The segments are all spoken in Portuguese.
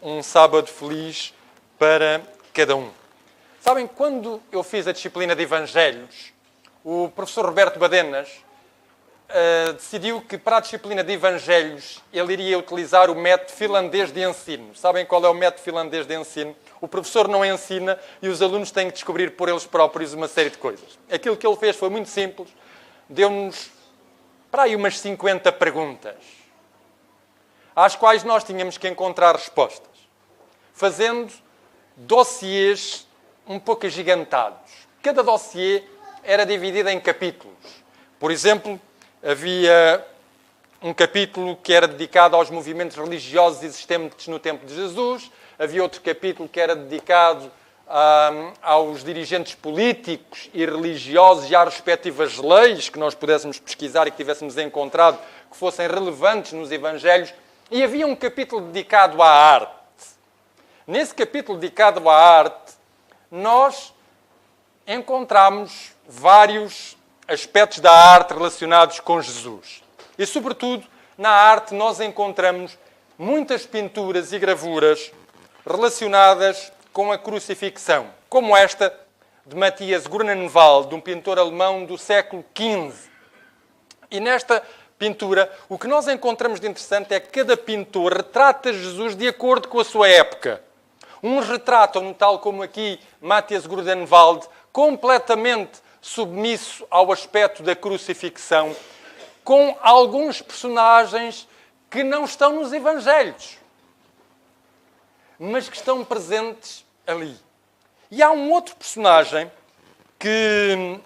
um sábado feliz para cada um. Sabem, quando eu fiz a disciplina de Evangelhos, o professor Roberto Badenas decidiu que para a disciplina de Evangelhos ele iria utilizar o método finlandês de ensino. Sabem qual é o método finlandês de ensino? O professor não ensina e os alunos têm que descobrir por eles próprios uma série de coisas. Aquilo que ele fez foi muito simples. Deu-nos para aí umas 50 perguntas, às quais nós tínhamos que encontrar respostas, fazendo dossiês um pouco agigantados. Cada dossiê era dividido em capítulos. Por exemplo, havia um capítulo que era dedicado aos movimentos religiosos existentes no tempo de Jesus, havia outro capítulo que era dedicado aos dirigentes políticos e religiosos e às respectivas leis que nós pudéssemos pesquisar e que tivéssemos encontrado que fossem relevantes nos Evangelhos, e havia um capítulo dedicado à arte. Nesse capítulo dedicado à arte, nós encontramos vários aspectos da arte relacionados com Jesus. E, sobretudo, na arte nós encontramos muitas pinturas e gravuras relacionadas com a crucifixão, como esta de Matthias Grunenwald, um pintor alemão do século XV. E nesta pintura, o que nós encontramos de interessante é que cada pintor retrata Jesus de acordo com a sua época. Uns retratam, tal como aqui Matthias Grunenwald, completamente submisso ao aspecto da crucifixão, com alguns personagens que não estão nos Evangelhos, mas que estão presentes ali. E há um outro personagem que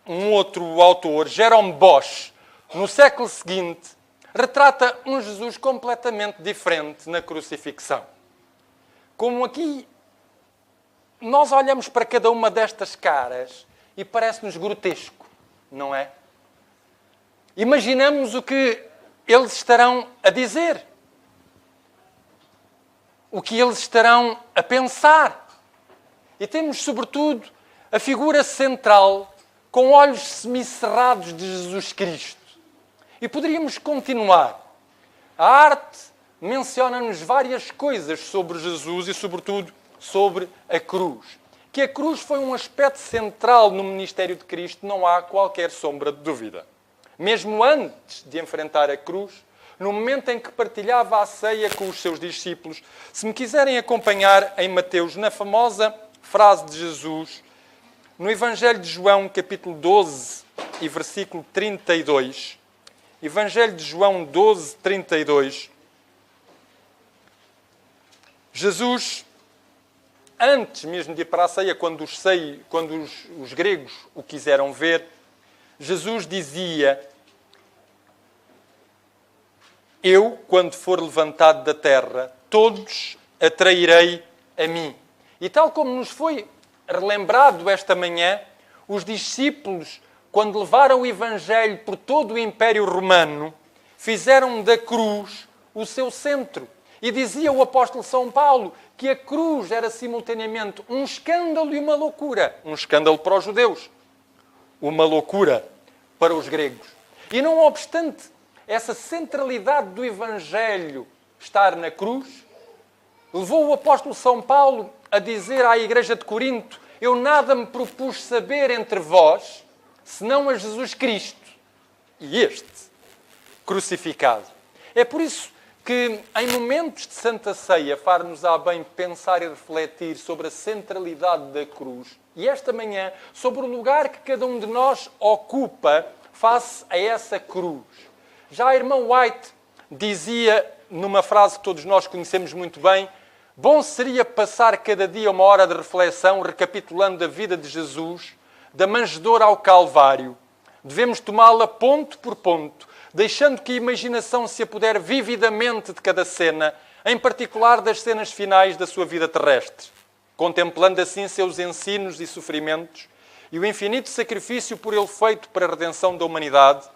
um outro autor, Jerome Bosch, no século seguinte, retrata um Jesus completamente diferente na crucifixão. Como aqui nós olhamos para cada uma destas caras e parece-nos grotesco, não é? Imaginamos o que eles estarão a dizer, o que eles estarão a pensar. E temos, sobretudo, a figura central com olhos semicerrados de Jesus Cristo. E poderíamos continuar. A arte menciona-nos várias coisas sobre Jesus e, sobretudo, sobre a cruz. Que a cruz foi um aspecto central no ministério de Cristo, não há qualquer sombra de dúvida. Mesmo antes de enfrentar a cruz, no momento em que partilhava a ceia com os seus discípulos, se me quiserem acompanhar em Mateus, na famosa frase de Jesus, no Evangelho de João, capítulo 12 e versículo 32, Evangelho de João 12, 32, Jesus, antes mesmo de ir para a ceia, quando os gregos o quiseram ver, Jesus dizia: eu, quando for levantado da terra, todos atrairei a mim. E tal como nos foi relembrado esta manhã, os discípulos, quando levaram o Evangelho por todo o Império Romano, fizeram da cruz o seu centro. E dizia o apóstolo São Paulo que a cruz era simultaneamente um escândalo e uma loucura. Um escândalo para os judeus, uma loucura para os gregos. E não obstante essa centralidade do Evangelho estar na cruz, levou o apóstolo São Paulo a dizer à igreja de Corinto: eu nada me propus saber entre vós, senão a Jesus Cristo e este crucificado. É por isso que em momentos de Santa Ceia far-nos-á bem pensar e refletir sobre a centralidade da cruz e esta manhã sobre o lugar que cada um de nós ocupa face a essa cruz. Já a irmã White dizia, numa frase que todos nós conhecemos muito bem: bom seria passar cada dia uma hora de reflexão recapitulando a vida de Jesus, da manjedoura ao Calvário. Devemos tomá-la ponto por ponto, deixando que a imaginação se apodere vividamente de cada cena, em particular das cenas finais da sua vida terrestre, contemplando assim seus ensinos e sofrimentos e o infinito sacrifício por ele feito para a redenção da humanidade.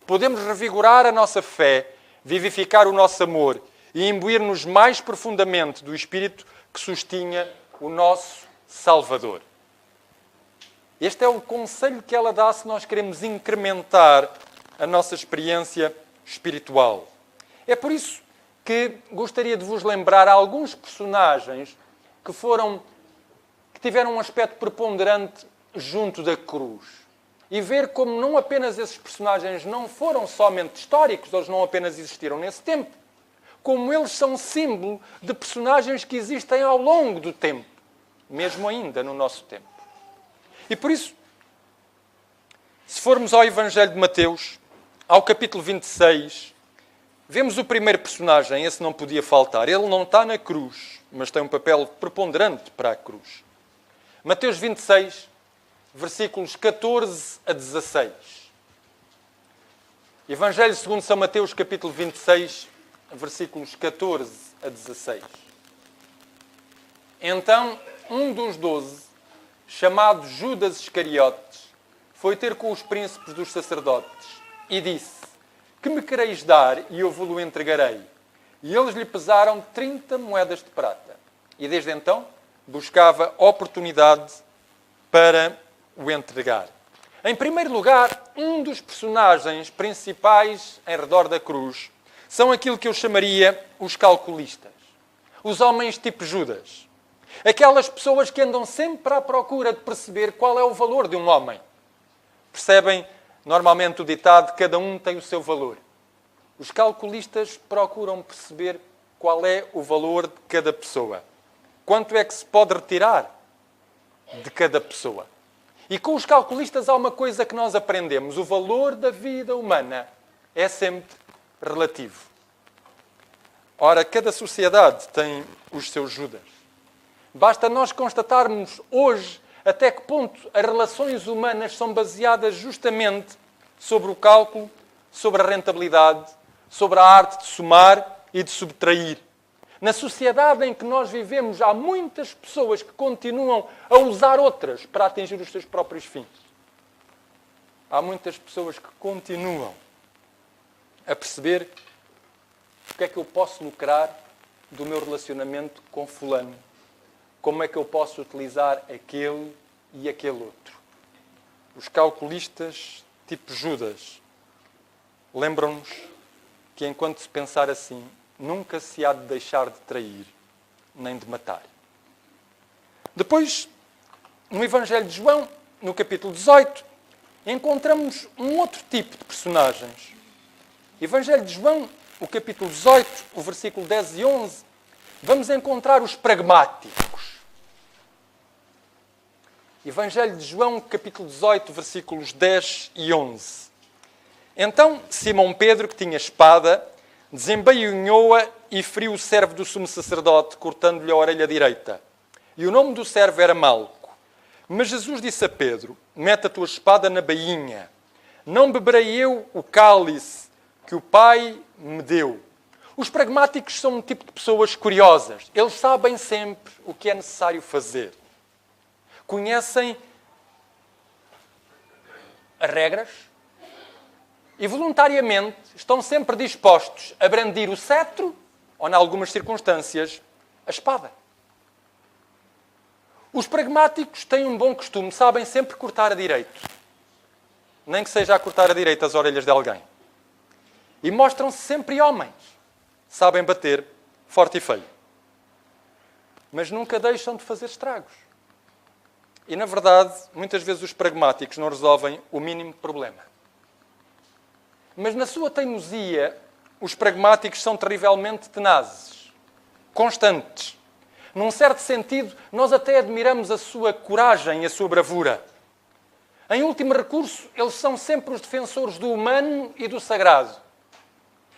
Podemos revigorar a nossa fé, vivificar o nosso amor e imbuir-nos mais profundamente do Espírito que sustinha o nosso Salvador. Este é o conselho que ela dá se nós queremos incrementar a nossa experiência espiritual. É por isso que gostaria de vos lembrar alguns personagens que tiveram um aspecto preponderante junto da cruz. E ver como não apenas esses personagens não foram somente históricos, eles não apenas existiram nesse tempo, como eles são símbolo de personagens que existem ao longo do tempo, mesmo ainda no nosso tempo. E por isso, se formos ao Evangelho de Mateus, ao capítulo 26, vemos o primeiro personagem, esse não podia faltar. Ele não está na cruz, mas tem um papel preponderante para a cruz. Mateus 26, versículos 14 a 16. Evangelho segundo São Mateus, capítulo 26, versículos 14 a 16. Então, um dos 12, chamado Judas Iscariotes, foi ter com os príncipes dos sacerdotes e disse: que me quereis dar e eu vos-lo entregarei? E eles lhe pesaram 30 moedas de prata. E desde então buscava oportunidade para o entregar. Em primeiro lugar, um dos personagens principais em redor da cruz são aquilo que eu chamaria os calculistas. Os homens tipo Judas. Aquelas pessoas que andam sempre à procura de perceber qual é o valor de um homem. Percebem normalmente o ditado: cada um tem o seu valor. Os calculistas procuram perceber qual é o valor de cada pessoa. Quanto é que se pode retirar de cada pessoa. E com os calculistas há uma coisa que nós aprendemos: o valor da vida humana é sempre relativo. Ora, cada sociedade tem os seus Judas. Basta nós constatarmos hoje até que ponto as relações humanas são baseadas justamente sobre o cálculo, sobre a rentabilidade, sobre a arte de somar e de subtrair. Na sociedade em que nós vivemos, há muitas pessoas que continuam a usar outras para atingir os seus próprios fins. Há muitas pessoas que continuam a perceber o que é que eu posso lucrar do meu relacionamento com fulano. Como é que eu posso utilizar aquele e aquele outro. Os calculistas, tipo Judas, lembram-nos que enquanto se pensar assim, nunca se há de deixar de trair, nem de matar. Depois, no Evangelho de João, no capítulo 18, encontramos um outro tipo de personagens. Evangelho de João, o capítulo 18, o versículo 10 e 11, vamos encontrar os pragmáticos. Evangelho de João, capítulo 18, versículos 10 e 11. Então, Simão Pedro, que tinha espada, desembainhou-a e feriu o servo do sumo sacerdote, cortando-lhe a orelha direita. E o nome do servo era Malco. Mas Jesus disse a Pedro: mete a tua espada na bainha. Não beberei eu o cálice que o Pai me deu. Os pragmáticos são um tipo de pessoas curiosas. Eles sabem sempre o que é necessário fazer. Conhecem as regras e voluntariamente estão sempre dispostos a brandir o cetro ou, em algumas circunstâncias, a espada. Os pragmáticos têm um bom costume, sabem sempre cortar a direito. Nem que seja a cortar a direita as orelhas de alguém. E mostram-se sempre homens. Sabem bater forte e feio. Mas nunca deixam de fazer estragos. E, na verdade, muitas vezes os pragmáticos não resolvem o mínimo problema. Mas na sua teimosia, os pragmáticos são terrivelmente tenazes, constantes. Num certo sentido, nós até admiramos a sua coragem e a sua bravura. Em último recurso, eles são sempre os defensores do humano e do sagrado.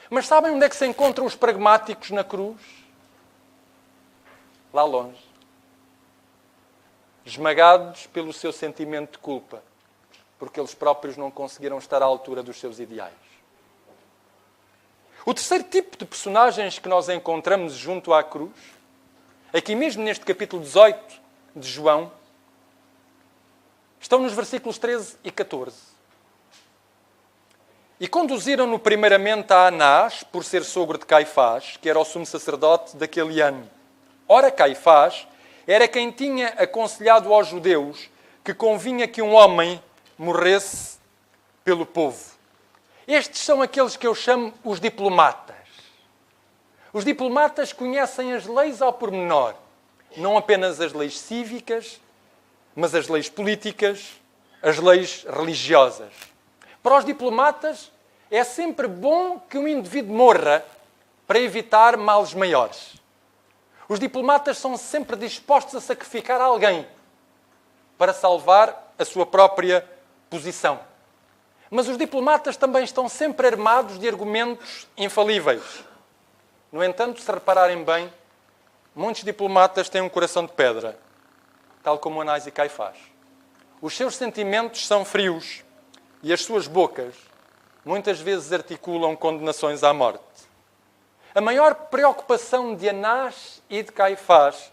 Mas sabem onde é que se encontram os pragmáticos na cruz? Lá longe. Esmagados pelo seu sentimento de culpa, porque eles próprios não conseguiram estar à altura dos seus ideais. O terceiro tipo de personagens que nós encontramos junto à cruz, aqui mesmo neste capítulo 18 de João, estão nos versículos 13 e 14. E conduziram-no primeiramente a Anás, por ser sogro de Caifás, que era o sumo sacerdote daquele ano. Ora, Caifás era quem tinha aconselhado aos judeus que convinha que um homem morresse pelo povo. Estes são aqueles que eu chamo os diplomatas. Os diplomatas conhecem as leis ao pormenor, não apenas as leis cívicas, mas as leis políticas, as leis religiosas. Para os diplomatas, é sempre bom que um indivíduo morra para evitar males maiores. Os diplomatas são sempre dispostos a sacrificar alguém para salvar a sua própria posição. Mas os diplomatas também estão sempre armados de argumentos infalíveis. No entanto, se repararem bem, muitos diplomatas têm um coração de pedra, tal como Anás e Caifás. Os seus sentimentos são frios e as suas bocas muitas vezes articulam condenações à morte. A maior preocupação de Anás e de Caifás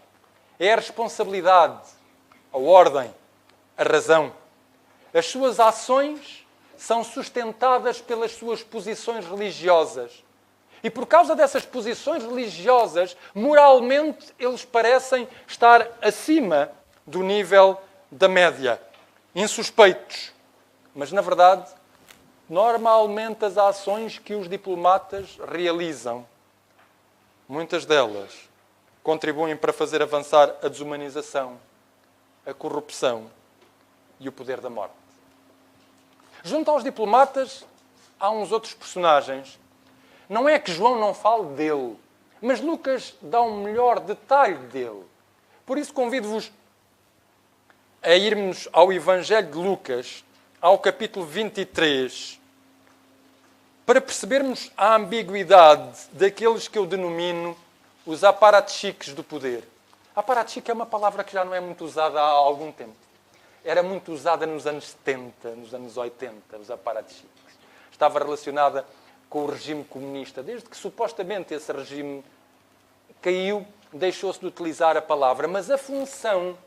é a responsabilidade, a ordem, a razão. As suas ações são sustentadas pelas suas posições religiosas. E por causa dessas posições religiosas, moralmente, eles parecem estar acima do nível da média. Insuspeitos. Mas, na verdade, normalmente as ações que os diplomatas realizam, muitas delas contribuem para fazer avançar a desumanização, a corrupção e o poder da morte. Junto aos diplomatas, há uns outros personagens. Não é que João não fale dele, mas Lucas dá um melhor detalhe dele. Por isso convido-vos a irmos ao Evangelho de Lucas, ao capítulo 23, para percebermos a ambiguidade daqueles que eu denomino os aparachiques do poder. Aparachique é uma palavra que já não é muito usada há algum tempo. Era muito usada nos anos 70, nos anos 80, os aparachiques. Estava relacionada com o regime comunista. Desde que supostamente esse regime caiu, deixou-se de utilizar a palavra. Mas a função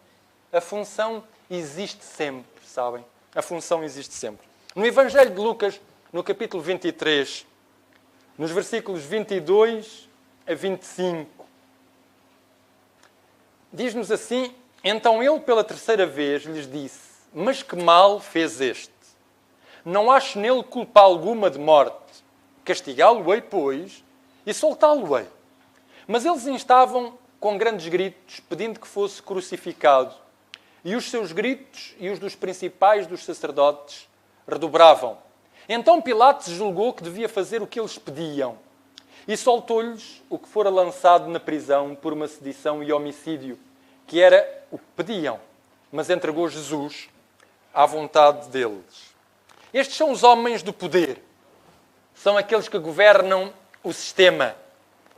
existe sempre, sabem? A função existe sempre. No Evangelho de Lucas, no capítulo 23, nos versículos 22 a 25, diz-nos assim: então ele pela terceira vez lhes disse: mas que mal fez este? Não acho nele culpa alguma de morte. Castigá-lo-ei, pois, e soltá-lo-ei. Mas eles instavam com grandes gritos, pedindo que fosse crucificado. E os seus gritos e os dos principais dos sacerdotes redobravam. Então Pilatos julgou que devia fazer o que eles pediam. E soltou-lhes o que fora lançado na prisão por uma sedição e homicídio, que era o que pediam. Mas entregou Jesus à vontade deles. Estes são os homens do poder. São aqueles que governam o sistema.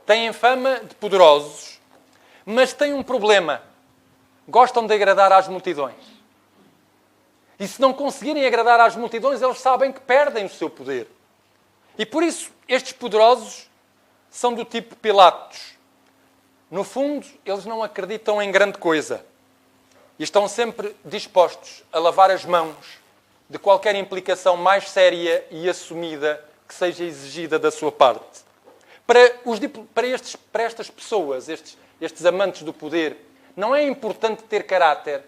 Têm fama de poderosos, mas têm um problema. Gostam de agradar às multidões. E se não conseguirem agradar às multidões, eles sabem que perdem o seu poder. E por isso, estes poderosos são do tipo Pilatos. No fundo, eles não acreditam em grande coisa. E estão sempre dispostos a lavar as mãos de qualquer implicação mais séria e assumida que seja exigida da sua parte. Para estas pessoas, estes amantes do poder, não é importante ter caráter,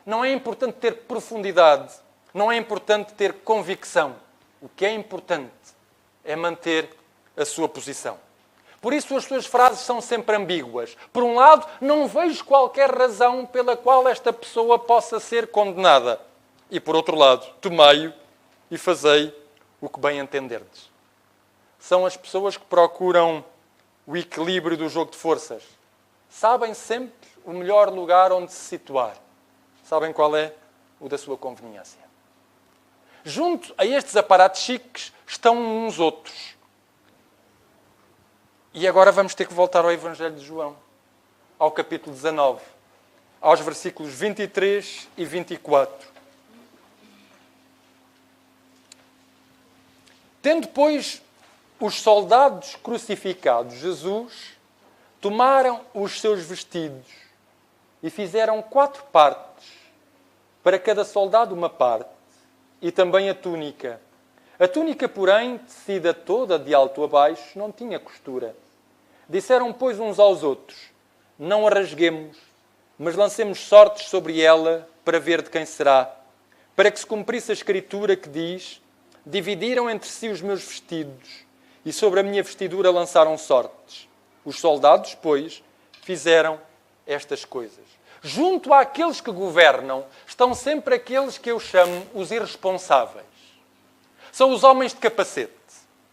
não é importante ter profundidade, não é importante ter convicção. O que é importante é manter a sua posição. Por isso as suas frases são sempre ambíguas. Por um lado, não vejo qualquer razão pela qual esta pessoa possa ser condenada. E por outro lado, tomai-o e fazei o que bem entenderdes. São as pessoas que procuram o equilíbrio do jogo de forças. Sabem sempre o melhor lugar onde se situar. Sabem qual é? O da sua conveniência. Junto a estes aparatos chiques estão uns outros. E agora vamos ter que voltar ao Evangelho de João, ao capítulo 19, aos versículos 23 e 24. Tendo, pois, os soldados crucificados Jesus, tomaram os seus vestidos e fizeram 4 partes, para cada soldado uma parte, e também a túnica. A túnica, porém, tecida toda de alto a baixo, não tinha costura. Disseram, pois, uns aos outros: não a rasguemos, mas lancemos sortes sobre ela para ver de quem será, para que se cumprisse a escritura que diz: dividiram entre si os meus vestidos, e sobre a minha vestidura lançaram sortes. Os soldados, pois, fizeram estas coisas. Junto àqueles que governam, estão sempre aqueles que eu chamo os irresponsáveis. São os homens de capacete.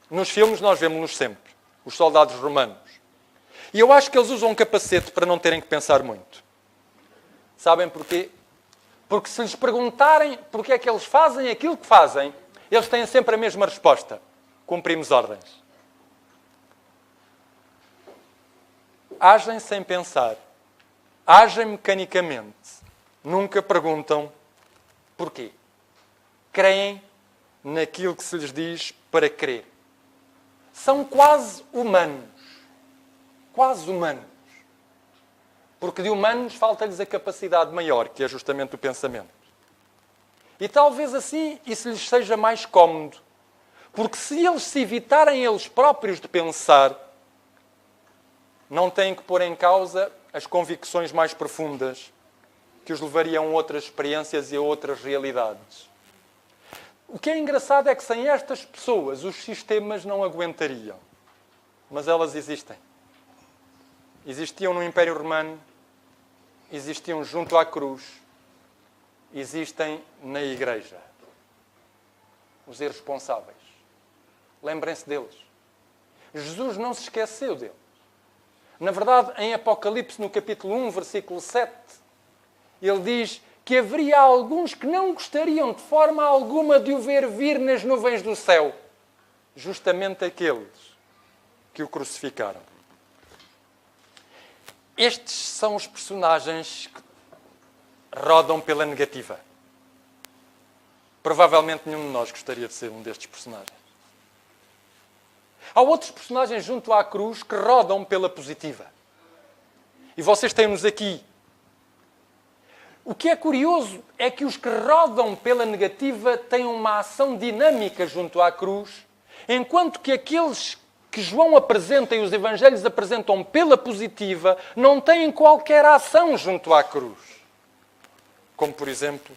Nos filmes nós vemos-los sempre. Os soldados romanos. E eu acho que eles usam um capacete para não terem que pensar muito. Sabem porquê? Porque se lhes perguntarem porque é que eles fazem aquilo que fazem, eles têm sempre a mesma resposta. Cumprimos ordens. Agem sem pensar. Agem mecanicamente. Nunca perguntam porquê. Creem naquilo que se lhes diz para crer. São quase humanos. Quase humanos. Porque de humanos falta-lhes a capacidade maior, que é justamente o pensamento. E talvez assim isso lhes seja mais cómodo. Porque se eles se evitarem eles próprios de pensar, não têm que pôr em causa as convicções mais profundas que os levariam a outras experiências e a outras realidades. O que é engraçado é que sem estas pessoas os sistemas não aguentariam. Mas elas existem. Existiam no Império Romano, existiam junto à cruz, existem na Igreja. Os irresponsáveis. Lembrem-se deles. Jesus não se esqueceu deles. Na verdade, em Apocalipse, no capítulo 1, versículo 7, ele diz que haveria alguns que não gostariam de forma alguma de o ver vir nas nuvens do céu. Justamente aqueles que o crucificaram. Estes são os personagens que rodam pela negativa. Provavelmente nenhum de nós gostaria de ser um destes personagens. Há outros personagens junto à cruz que rodam pela positiva. E vocês têm-nos aqui. O que é curioso é que os que rodam pela negativa têm uma ação dinâmica junto à cruz, enquanto que aqueles que João apresenta e os evangelhos apresentam pela positiva não têm qualquer ação junto à cruz. Como, por exemplo,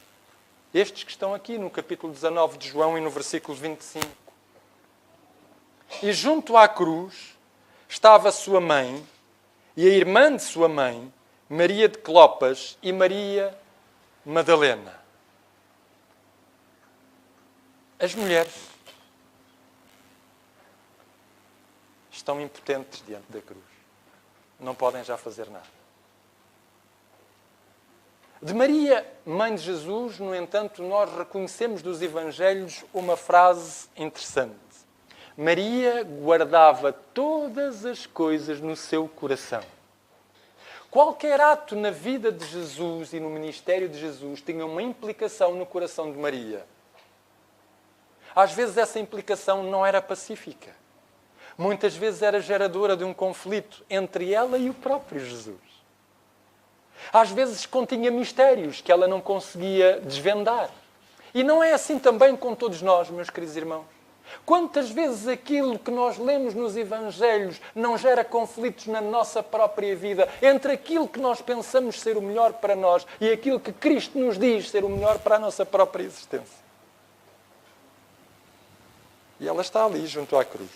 estes que estão aqui no capítulo 19 de João e no versículo 25. E junto à cruz estava sua mãe e a irmã de sua mãe, Maria de Clopas e Maria Madalena. As mulheres estão impotentes diante da cruz. Não podem já fazer nada. De Maria, mãe de Jesus, no entanto, nós reconhecemos dos Evangelhos uma frase interessante. Maria guardava todas as coisas no seu coração. Qualquer ato na vida de Jesus e no ministério de Jesus tinha uma implicação no coração de Maria. Às vezes essa implicação não era pacífica. Muitas vezes era geradora de um conflito entre ela e o próprio Jesus. Às vezes continha mistérios que ela não conseguia desvendar. E não é assim também com todos nós, meus queridos irmãos. Quantas vezes aquilo que nós lemos nos Evangelhos não gera conflitos na nossa própria vida entre aquilo que nós pensamos ser o melhor para nós e aquilo que Cristo nos diz ser o melhor para a nossa própria existência? E ela está ali, junto à cruz.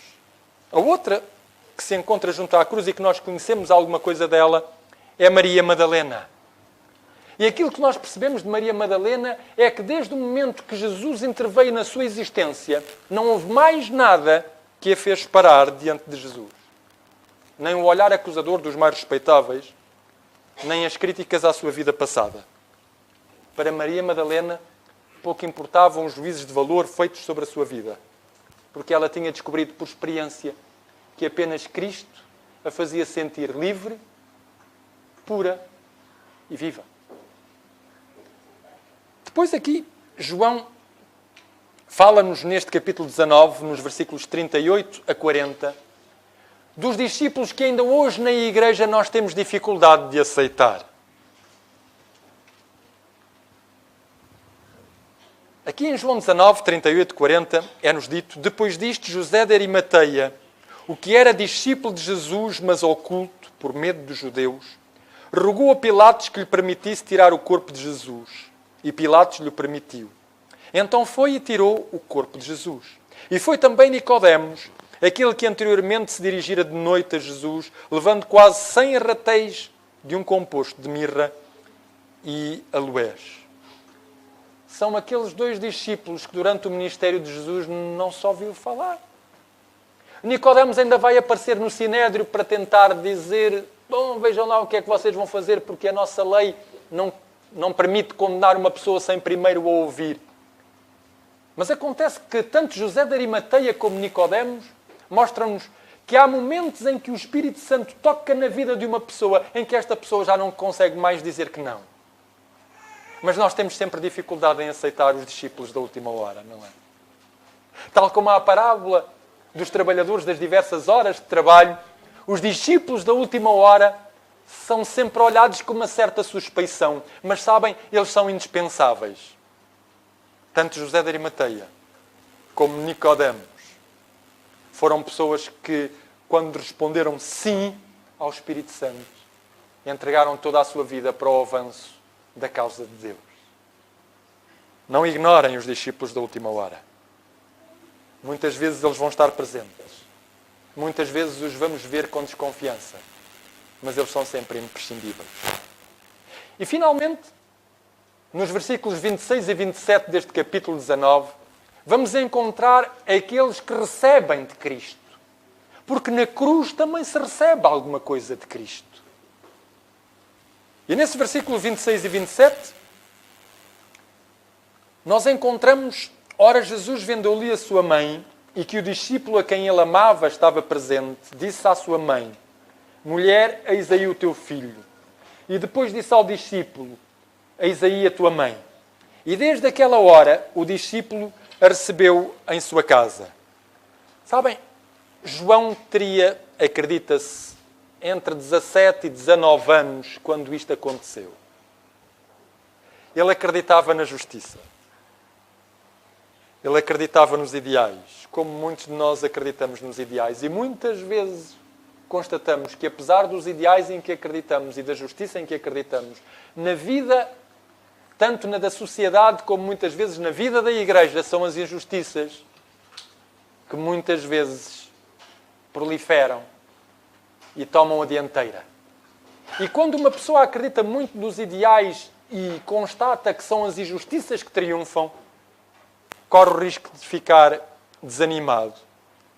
A outra que se encontra junto à cruz e que nós conhecemos alguma coisa dela é Maria Madalena. E aquilo que nós percebemos de Maria Madalena é que desde o momento que Jesus interveio na sua existência, não houve mais nada que a fez parar diante de Jesus. Nem o olhar acusador dos mais respeitáveis, nem as críticas à sua vida passada. Para Maria Madalena, pouco importavam os juízos de valor feitos sobre a sua vida, porque ela tinha descobrido por experiência que apenas Cristo a fazia sentir livre, pura e viva. Depois aqui, João fala-nos neste capítulo 19, nos versículos 38 a 40, dos discípulos que ainda hoje na igreja nós temos dificuldade de aceitar. Aqui em João 19, 38 e 40, é-nos dito: depois disto, José de Arimateia, o que era discípulo de Jesus, mas oculto, por medo dos judeus, rogou a Pilatos que lhe permitisse tirar o corpo de Jesus. E Pilatos lhe permitiu. Então foi e tirou o corpo de Jesus. E foi também Nicodemos, aquele que anteriormente se dirigira de noite a Jesus, levando quase 100 arratéis de um composto de mirra e aloés. São aqueles 2 discípulos que durante o ministério de Jesus não só ouviu falar. Nicodemos ainda vai aparecer no Sinédrio para tentar dizer: bom, vejam lá o que é que vocês vão fazer, porque a nossa lei não permite condenar uma pessoa sem primeiro a ouvir. Mas acontece que tanto José de Arimateia como Nicodemos mostram-nos que há momentos em que o Espírito Santo toca na vida de uma pessoa em que esta pessoa já não consegue mais dizer que não. Mas nós temos sempre dificuldade em aceitar os discípulos da última hora, não é? Tal como há a parábola dos trabalhadores das diversas horas de trabalho, os discípulos da última hora são sempre olhados com uma certa suspeição. Mas sabem, eles são indispensáveis. Tanto José de Arimateia como Nicodemos foram pessoas que, quando responderam sim ao Espírito Santo, entregaram toda a sua vida para o avanço da causa de Deus. Não ignorem os discípulos da última hora. Muitas vezes eles vão estar presentes. Muitas vezes os vamos ver com desconfiança. Mas eles são sempre imprescindíveis. E finalmente, nos versículos 26 e 27 deste capítulo 19, vamos encontrar aqueles que recebem de Cristo. Porque na cruz também se recebe alguma coisa de Cristo. E nesse versículo 26 e 27, nós encontramos, ora, Jesus, vendo ali a sua mãe, e que o discípulo a quem ele amava estava presente, disse à sua mãe: mulher, eis aí o teu filho. E depois disse ao discípulo: eis aí a tua mãe. E desde aquela hora, o discípulo a recebeu em sua casa. Sabem, João teria, acredita-se, entre 17 e 19 anos quando isto aconteceu. Ele acreditava na justiça. Ele acreditava nos ideais, como muitos de nós acreditamos nos ideais. E muitas vezes constatamos que, apesar dos ideais em que acreditamos e da justiça em que acreditamos, na vida, tanto na da sociedade como muitas vezes na vida da Igreja, são as injustiças que muitas vezes proliferam e tomam a dianteira. E quando uma pessoa acredita muito nos ideais e constata que são as injustiças que triunfam, corre o risco de ficar desanimado,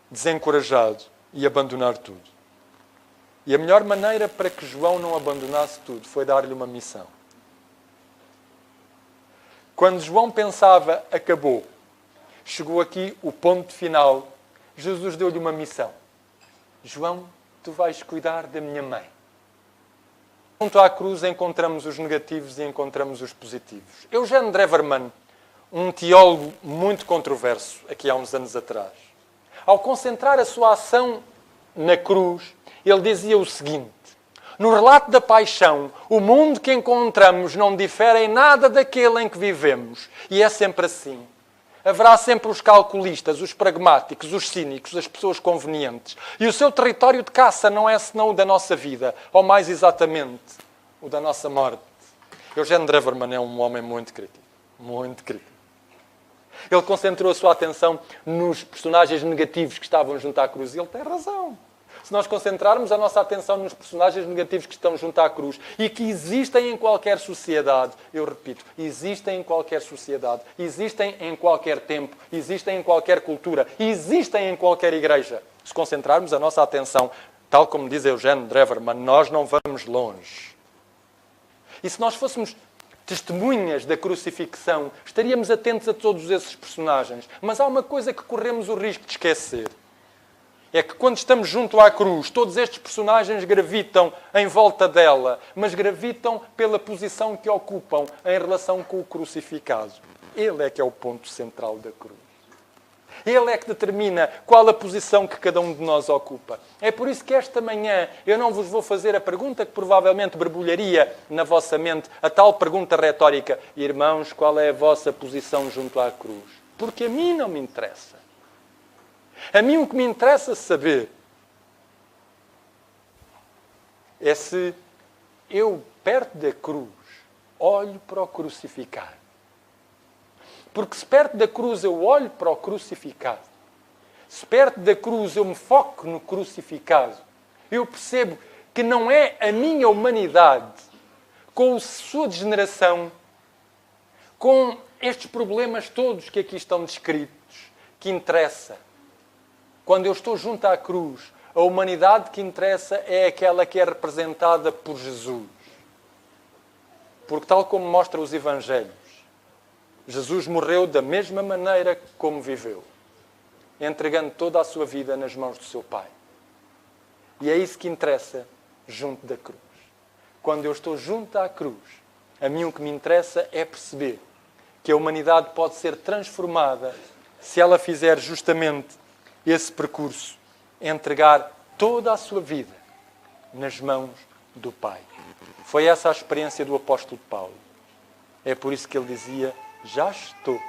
desencorajado e abandonar tudo. E a melhor maneira para que João não abandonasse tudo foi dar-lhe uma missão. Quando João pensava, acabou, chegou aqui o ponto final, Jesus deu-lhe uma missão. João, tu vais cuidar da minha mãe. Junto à cruz encontramos os negativos e encontramos os positivos. Eugene Dreverman, um teólogo muito controverso, aqui há uns anos atrás, ao concentrar a sua ação na cruz, ele dizia o seguinte: no relato da paixão, o mundo que encontramos não difere em nada daquele em que vivemos. E é sempre assim. Haverá sempre os calculistas, os pragmáticos, os cínicos, as pessoas convenientes. E o seu território de caça não é senão o da nossa vida, ou mais exatamente, o da nossa morte. Eugene Dreverman é um homem muito crítico. Muito crítico. Ele concentrou a sua atenção nos personagens negativos que estavam junto à cruz. E ele tem razão. Se nós concentrarmos a nossa atenção nos personagens negativos que estão junto à cruz e que existem em qualquer sociedade, eu repito, existem em qualquer sociedade, existem em qualquer tempo, existem em qualquer cultura, existem em qualquer igreja. Se concentrarmos a nossa atenção, tal como diz Eugene Dreverman, nós não vamos longe. E se nós fôssemos testemunhas da crucifixão, estaríamos atentos a todos esses personagens. Mas há uma coisa que corremos o risco de esquecer. É que quando estamos junto à cruz, todos estes personagens gravitam em volta dela, mas gravitam pela posição que ocupam em relação com o crucificado. Ele é que é o ponto central da cruz. Ele é que determina qual a posição que cada um de nós ocupa. É por isso que esta manhã eu não vos vou fazer a pergunta que provavelmente borbulharia na vossa mente, a tal pergunta retórica: irmãos, qual é a vossa posição junto à cruz? Porque a mim não me interessa. A mim o que me interessa saber é se eu, perto da cruz, olho para o crucificado. Porque se perto da cruz eu olho para o crucificado, se perto da cruz eu me foco no crucificado, eu percebo que não é a minha humanidade, com a sua degeneração, com estes problemas todos que aqui estão descritos, que interessa. Quando eu estou junto à cruz, a humanidade que interessa é aquela que é representada por Jesus. Porque tal como mostram os Evangelhos, Jesus morreu da mesma maneira como viveu, entregando toda a sua vida nas mãos do seu Pai. E é isso que interessa junto da cruz. Quando eu estou junto à cruz, a mim o que me interessa é perceber que a humanidade pode ser transformada se ela fizer justamente esse percurso, entregar toda a sua vida nas mãos do Pai. Foi essa a experiência do apóstolo Paulo. É por isso que ele dizia: já estou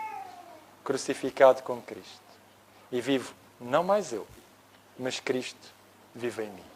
crucificado com Cristo. E vivo não mais eu, mas Cristo vive em mim.